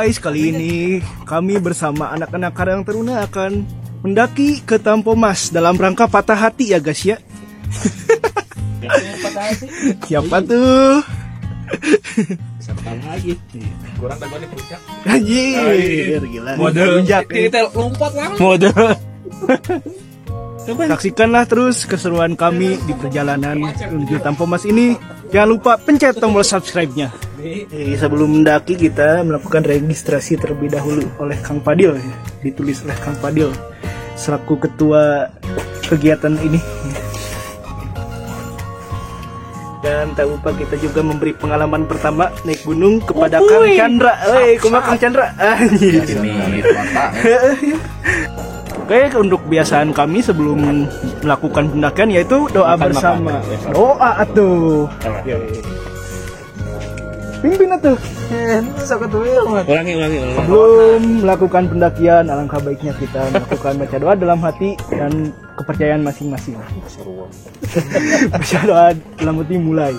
Guys, kali ini kami bersama anak-anak Karang Taruna akan mendaki ke Tampomas dalam rangka patah hati ya guys ya. Siapa tuh? Sebentar lagi. Kurang tadi di puncak. Anjir, gila. Mode puncak. Kita lompat lah. Mode. Saksikanlah terus keseruan kami di perjalanan menuju Tampomas ini. Jangan lupa pencet tombol subscribe-nya. Sebelum mendaki kita melakukan registrasi terlebih dahulu oleh Kang Fadil, ditulis oleh Kang Fadil selaku ketua kegiatan ini. Dan tak lupa kita juga memberi pengalaman pertama naik gunung kepada Kang Chandra. Kang Chandra. Oke, untuk kebiasaan kami sebelum melakukan pendakian yaitu doa bersama. Doa atuh. Pimpin atuh. Ulangi. Sebelum melakukan pendakian, alangkah baiknya kita melakukan baca doa dalam hati dan kepercayaan masing-masing. Baca doa dalam hati mulai.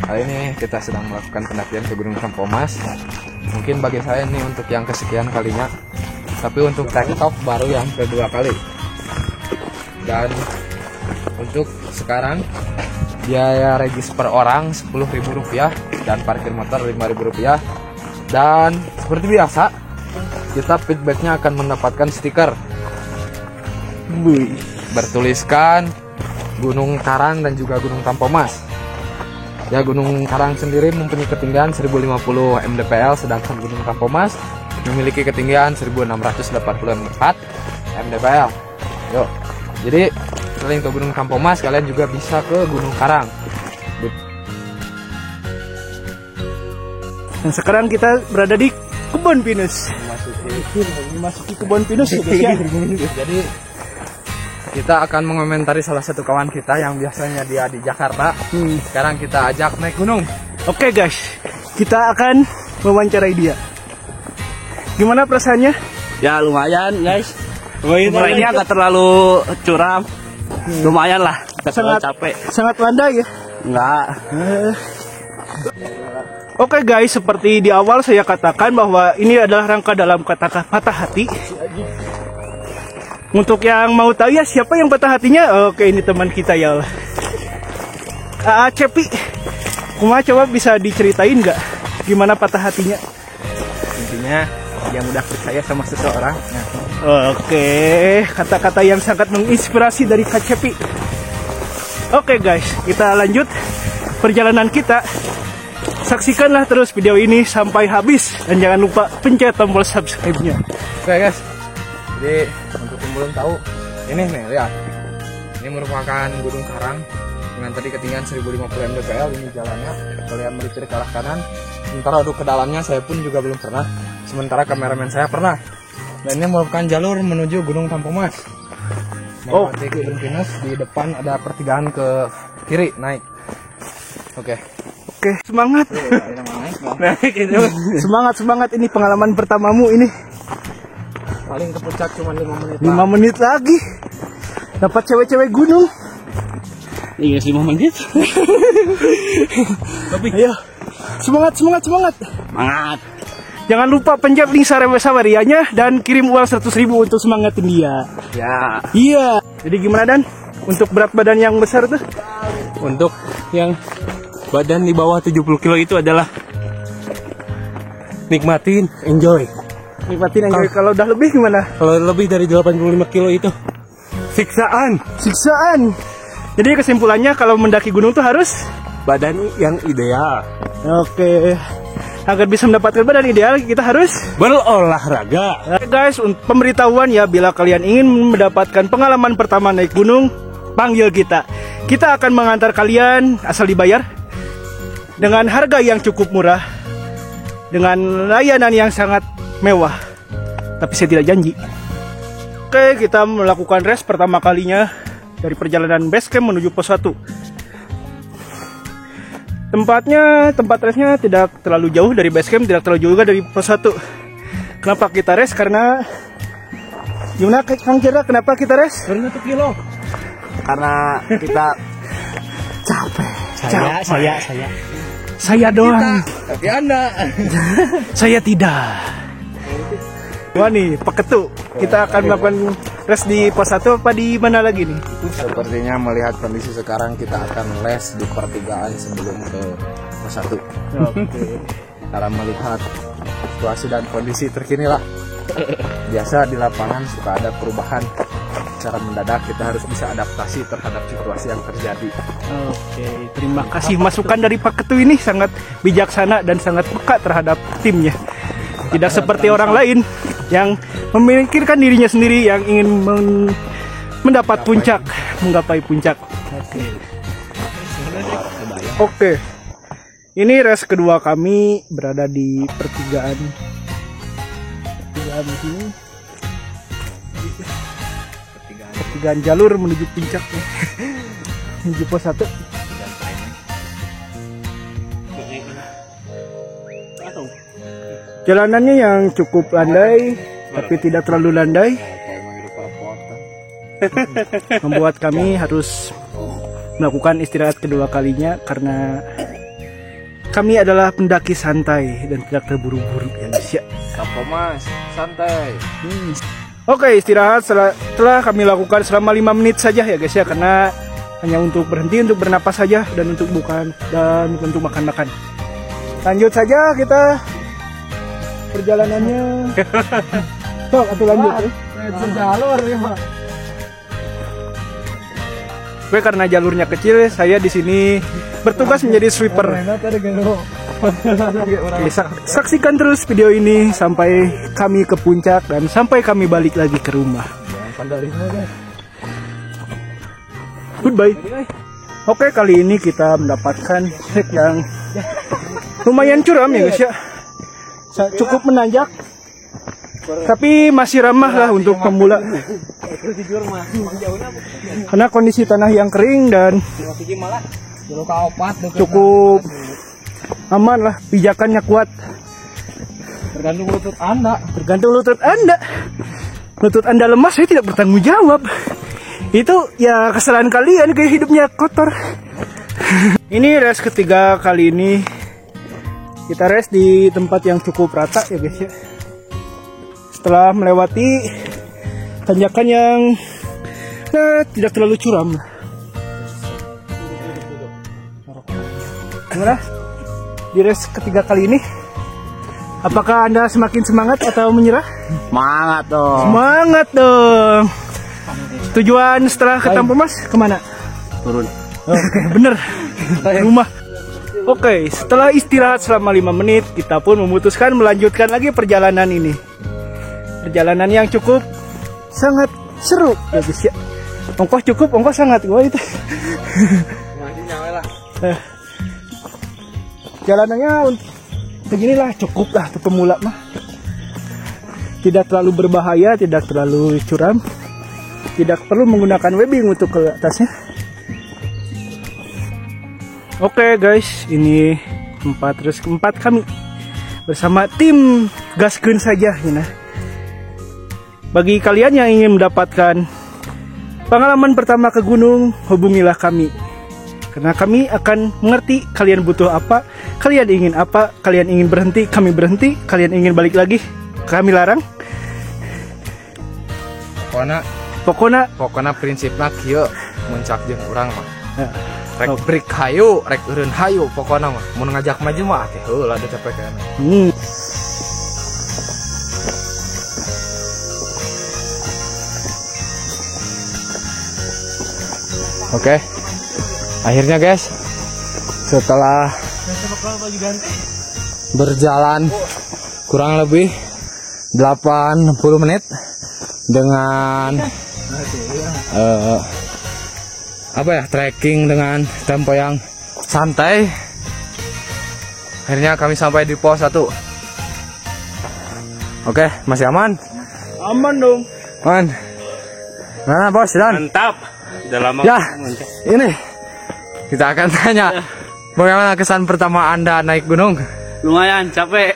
Kali ini kita sedang melakukan pendakian ke Gunung Tampomas. Mungkin bagi saya ini untuk yang kesekian kalinya, tapi untuk TikTok baru yang kedua kali. Dan untuk sekarang biaya regis per orang Rp10.000 dan parkir motor Rp5.000. Dan seperti biasa kita feedbacknya akan mendapatkan stiker bertuliskan Gunung Karang dan juga Gunung Tampomas. Ya, Gunung Karang sendiri mempunyai ketinggian 1050 mdpl, sedangkan Gunung Tampomas memiliki ketinggian 1684 mdpl. Yuk, jadi selain ke Gunung Tampomas, kalian juga bisa ke Gunung Karang. Nah, sekarang kita berada di Kebon Pinus. Memasuki Kebon Pinus ya. Jadi kita akan mengomentari salah satu kawan kita yang biasanya dia di Jakarta. Sekarang kita ajak naik gunung. Oke guys, kita akan mewawancarai dia. Gimana perasaannya? Ya lumayan guys. Ini agak terlalu curam. Lumayan lah. Sangat capek. Sangat landai ya? Enggak. Oke guys, seperti di awal saya katakan bahwa ini adalah rangka dalam kata patah hati. Untuk yang mau tahu ya siapa yang patah hatinya? Oke, ini teman kita ya. Cepi, coba bisa diceritain nggak gimana patah hatinya? Intinya dia mudah percaya sama seseorang. Oke, kata-kata yang sangat menginspirasi dari Kak Cepi. Oke guys, kita lanjut perjalanan kita. Saksikanlah terus video ini sampai habis dan jangan lupa pencet tombol subscribe-nya. Oke guys, jadi untuk yang belum tahu, ini nih lihat, ini merupakan Gunung Karang dengan tadi ketinggian 1050 mdpl. Ini jalannya, kalian melipir ke arah kanan. Sementara untuk ke dalamnya saya pun juga belum pernah, sementara kameramen saya pernah. Dan ini merupakan jalur menuju Gunung Tampomas. Melewati Gunung Pinus, di depan ada pertigaan ke kiri naik. Oke, semangat. Semangat ini pengalaman pertamamu ini. Paling ke puncak cuma 5 menit. 5 menit lagi. Dapat cewek-cewek gunung. Iya 5 menit. Tapi ayo. Semangat. Semangat. Jangan lupa pencet link Sawarianya dan kirim uang 100.000 untuk semangatin dia. Ya. Iya. Jadi gimana Dan? Untuk berat badan yang besar tuh? Untuk yang badan di bawah 70 kilo itu adalah nikmatin, enjoy. Nikmatin enjoy. Kalau udah lebih gimana? Kalau lebih dari 85 kilo itu siksaan. Jadi kesimpulannya kalau mendaki gunung tuh harus Badan yang ideal. Oke. Agar bisa mendapatkan badan ideal kita harus berolahraga. Oke guys, pemberitahuan ya, bila kalian ingin mendapatkan pengalaman pertama naik gunung, panggil kita. Kita akan mengantar kalian asal dibayar dengan harga yang cukup murah, dengan layanan yang sangat mewah. Tapi saya tidak janji. Oke, kita melakukan rest pertama kalinya dari perjalanan base camp menuju pos 1. Tempat restnya tidak terlalu jauh dari base camp, tidak terlalu jauh juga dari pos 1. Kenapa kita rest? Karena gimana Kang Chandra, kenapa kita rest? Karena 1 kilo. Karena kita capek. Saya doang. Tapi Anda. Saya tidak. Wah nih, Peketu. Kita akan melakukan les di pos 1 apa di mana lagi nih? Sepertinya melihat kondisi sekarang kita akan les di pertigaan sebelum ke pos 1. Oke. Cara melihat situasi dan kondisi terkini lah. Biasa di lapangan suka ada perubahan. Secara mendadak kita harus bisa adaptasi terhadap situasi yang terjadi. Oke, terima kasih masukan dari Pak Ketu ini sangat bijaksana dan sangat peka terhadap timnya. Tidak seperti orang lain yang memikirkan dirinya sendiri yang ingin menggapai puncak. Oke. Ini race kedua kami berada di pertigaan sini. Pertigaan jalur menuju puncak nih. Menuju pos 1. Jalanannya yang cukup landai tapi tidak terlalu landai, membuat kami harus melakukan istirahat kedua kalinya karena kami adalah pendaki santai dan tidak terburu-buru ya guys ya. Apa mas? Santai. Oke, istirahat setelah kami lakukan selama 5 menit saja ya guys ya, karena hanya untuk berhenti, untuk bernapas saja dan untuk untuk makan-makan. Lanjut saja kita perjalanannya. Sok, atau lanjut ya. Jalur ya pak. Gue karena jalurnya kecil, saya di sini bertugas menjadi sweeper. Oke, saksikan terus video ini sampai kami ke puncak dan sampai kami balik lagi ke rumah. Goodbye. Oke, kali ini kita mendapatkan trek yang lumayan curam ya guys ya. Cukup menanjak, tapi masih ramah lah untuk pemula. Karena kondisi tanah yang kering dan cukup aman lah, pijakannya kuat. Tergantung lutut Anda. Lutut Anda lemah, saya tidak bertanggung jawab. Itu ya kesalahan kalian, kayak hidupnya kotor. Ini race ketiga kali ini. Kita race di tempat yang cukup rata ya guys ya. Setelah melewati tanjakan yang tidak terlalu curam. Gimana? Di race ketiga kali ini, apakah Anda semakin semangat atau menyerah? Semangat dong. Semangat dong. Tujuan setelah ke Tampu Mas kemana? Turun. Oke, bener. Rumah. Oke, setelah istirahat selama 5 menit, kita pun memutuskan melanjutkan lagi perjalanan ini. Perjalanan yang cukup sangat seru ya guys ya. Ongkos cukup, ongkos sangat gua itu. Jalanannya beginilah, cukup lah untuk pemula mah. Tidak terlalu berbahaya, tidak terlalu curam. Tidak perlu menggunakan webbing untuk ke atasnya. Oke guys, ini keempat kami bersama tim Gaskeun saja ya. Bagi kalian yang ingin mendapatkan pengalaman pertama ke gunung, hubungilah kami. Karena kami akan mengerti kalian butuh apa, kalian ingin apa, kalian ingin berhenti, kami berhenti, kalian ingin balik lagi, kami larang. Pokoknya prinsipnya kieu muncak jeung urang mah. Rek break hayu, rek eureun hayu pokoknya mah. Mun ngajak maju mah teh heula da capek kana. Oke. Akhirnya guys, setelah berjalan kurang lebih 80 menit dengan trekking dengan tempo yang santai, akhirnya kami sampai di pos 1. Oke, masih aman? Aman dong. Aman. Nah bos, dan Mantap. Udah lama. Ya, ini kita akan tanya bagaimana kesan pertama Anda naik gunung? Lumayan capek.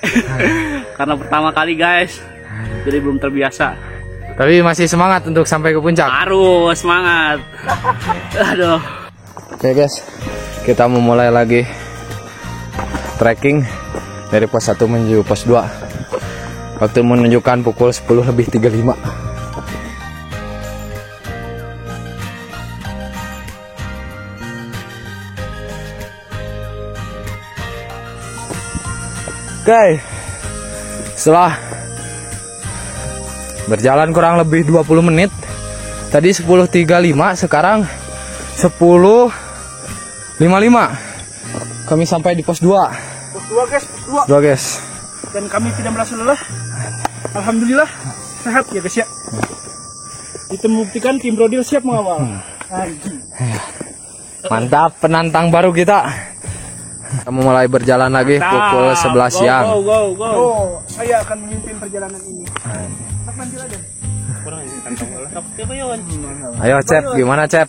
Karena pertama kali guys, jadi belum terbiasa. Tapi masih semangat untuk sampai ke puncak? Harus semangat. Aduh. Oke guys, Kita memulai lagi trekking dari pos 1 menuju pos 2. Waktu menunjukkan pukul 10:35. Oke, setelah berjalan kurang lebih 20 menit, tadi 10:35, sekarang 10:55, kami sampai di pos 2. Pos 2 guys, pos 2. Guys. Dan kami tidak merasa lelah. Alhamdulillah sehat ya guys ya. Itu membuktikan tim Brodil siap mengawal. Mantap, penantang baru kita. Kamu mulai berjalan lagi pukul 11 siang. Go. Saya akan memimpin perjalanan ini. Nanti aja. Ayo Cep, gimana Cep?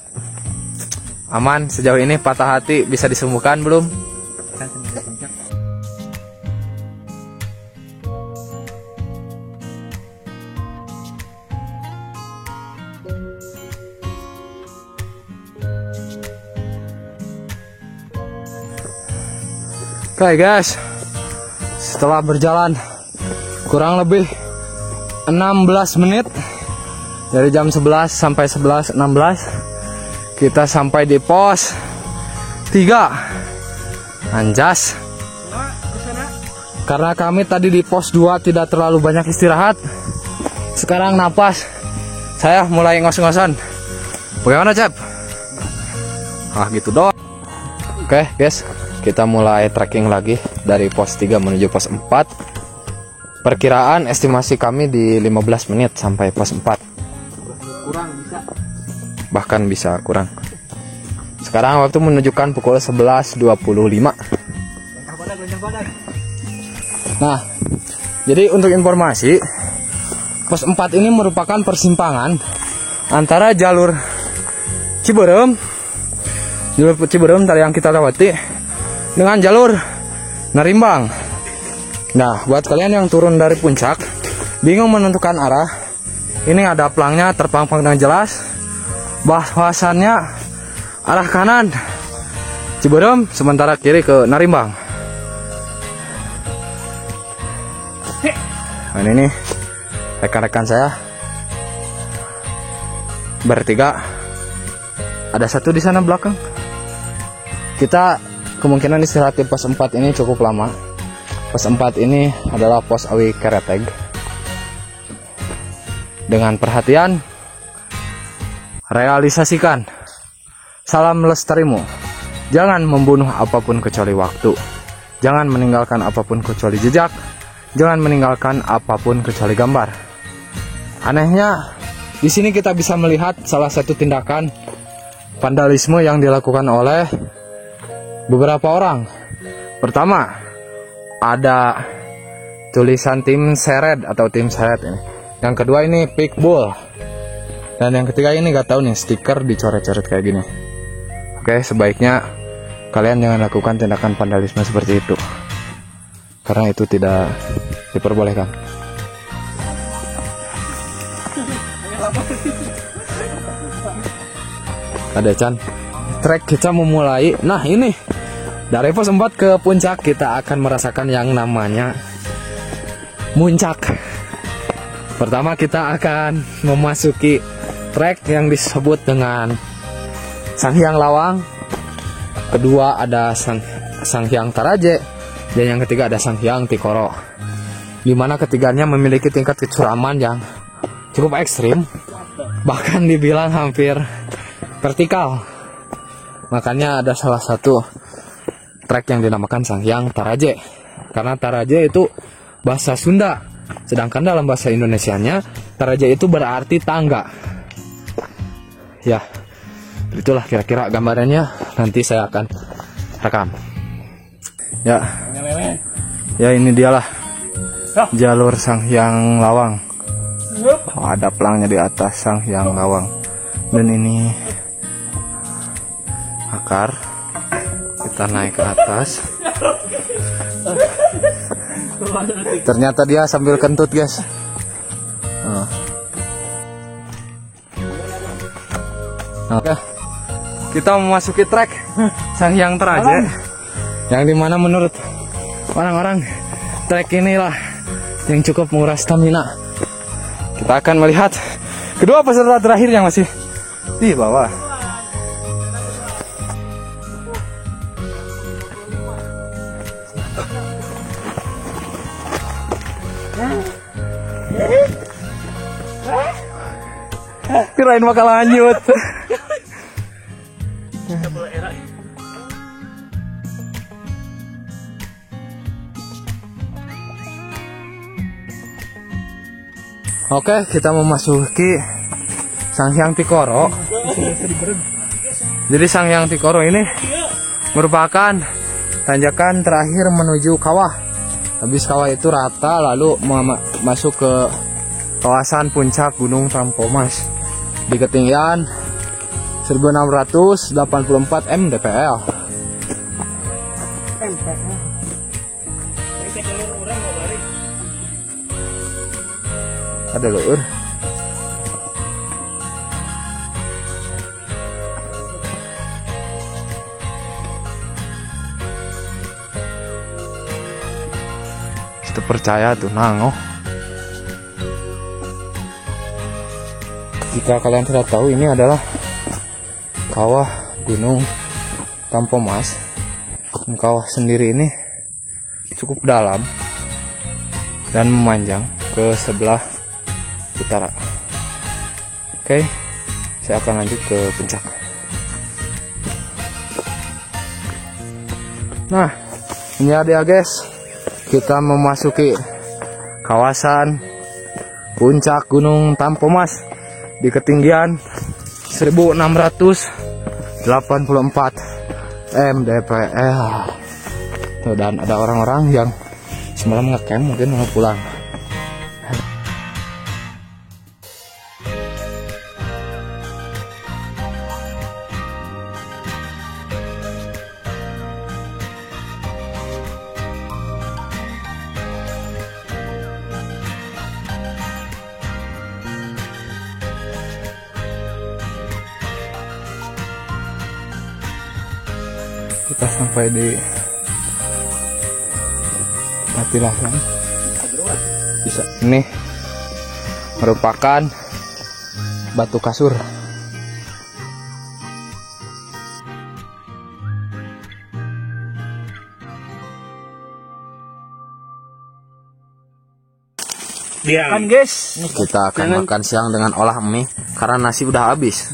Aman sejauh ini, patah hati bisa disembuhkan belum? Oke guys, setelah berjalan kurang lebih 16 menit dari jam 11 sampai 11:16, kita sampai di pos 3. Anjas. Karena kami tadi di pos 2 tidak terlalu banyak istirahat, sekarang napas saya mulai ngos-ngosan. Bagaimana Cep? Gitu doang. Oke guys, kita mulai trekking lagi dari pos 3 menuju pos 4. Perkiraan estimasi kami di 15 menit sampai pos 4. Kurang bisa. Bahkan bisa kurang. Sekarang waktu menunjukkan pukul 11:25. Nah, jadi untuk informasi, pos 4 ini merupakan persimpangan antara jalur Ciberem tadi yang kita lewati dengan jalur Narimbang. Nah, buat kalian yang turun dari puncak bingung menentukan arah, ini ada pelangnya terpampang dengan jelas bahwasannya arah kanan Ciberem, sementara kiri ke Narimbang. Nah, ini nih rekan-rekan saya bertiga, ada satu di sana belakang. Kita kemungkinan istirahat di pos 4 ini cukup lama. Pos 4 ini adalah pos Awi Kereteg. Dengan perhatian, realisasikan salam lestarimu. Jangan membunuh apapun kecuali waktu. Jangan meninggalkan apapun kecuali jejak. Jangan meninggalkan apapun kecuali gambar. Anehnya, di sini kita bisa melihat salah satu tindakan vandalisme yang dilakukan oleh beberapa orang. Pertama, ada tulisan tim seret atau tim seret ini. Yang kedua ini pickball. Dan yang ketiga ini gak tahu nih, stiker dicoret-coret kayak gini. Oke, sebaiknya kalian jangan lakukan tindakan vandalisme seperti itu, karena itu tidak diperbolehkan. Ada Chan. Trek kita memulai. Nah, ini dari pos 4 ke puncak kita akan merasakan yang namanya muncak. Pertama kita akan memasuki trek yang disebut dengan Sanghyang Lawang. Kedua ada Sanghyang Taraje, dan yang ketiga ada Sanghyang Tikoro. Di mana ketiganya memiliki tingkat kecuraman yang cukup ekstrim, bahkan dibilang hampir vertikal. Makanya ada salah satu trek yang dinamakan Sanghyang Taraje, karena Taraje itu bahasa Sunda, sedangkan dalam bahasa Indonesianya Taraje itu berarti tangga. Ya, itulah kira-kira gambarannya. Nanti saya akan rekam. Ya ini dialah jalur Sanghyang Lawang. Ada pelangnya di atas Sanghyang Lawang, dan ini akar. Kita naik ke atas. Ternyata dia sambil kentut guys. Oke, kita memasuki trek. Sang Hyang Teraje, yang dimana menurut orang-orang trek inilah yang cukup menguras stamina. Kita akan melihat kedua peserta terakhir yang masih di bawah. Kirain bakal lanjut. Oke, kita memasuki Sang Hyang Tikoro. Jadi Sang Hyang Tikoro ini merupakan tanjakan terakhir menuju kawah. Habis kawah itu rata, lalu masuk ke kawasan puncak Gunung Tampomas di ketinggian 1684 mdpl. Ada lur. Kita percaya tuh nangoh. Jika kalian tidak tahu, ini adalah kawah Gunung Tampomas. Kawah sendiri ini cukup dalam dan memanjang ke sebelah utara. Oke, saya akan lanjut ke puncak. Nah, ini dia guys, kita memasuki kawasan puncak Gunung Tampomas di ketinggian 1684 mdpl. Tuh, dan ada orang-orang yang semalam ngecamp mungkin mau pulang. Kita sampai di Patilasan. Bisa. Ini merupakan batu kasur. Kan guys, Kita akan makan siang dengan olah mie karena nasi udah habis.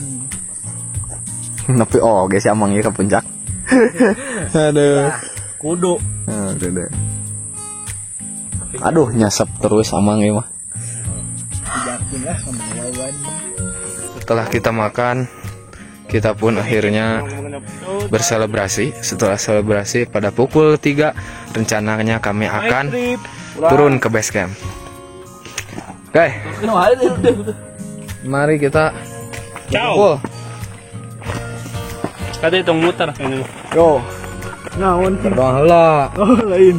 Tapi guys, amang ya ke puncak. Aduh. kudu. Aduh, nyasap terus amang ya mah. Setelah kita makan, kita pun akhirnya berselebrasi. Setelah selebrasi pada pukul 3, rencananya kami akan turun ke base camp. Oke, mari kita kumpul. Kada itong muter ini. Yo, Naon berdoa lah. oh lain.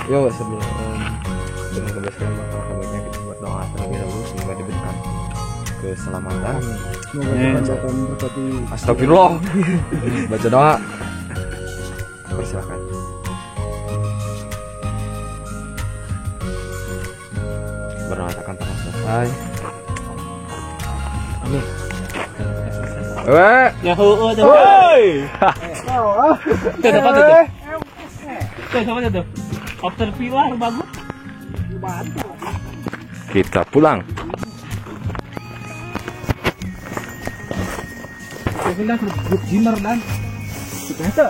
Yo, sebelum turun ke base camp, maka sebaiknya kita berdoa terlebih dahulu semoga diberikan keselamatan. Astagfirullah. Baca doa. Persilakan. Berdoa akan telah selesai. Ini. Nyahu tuh. Woi. Tuh dapat tuh. Tuh dapat tuh. After pilar bagus. Kita pulang. Kita grup gamer dan kita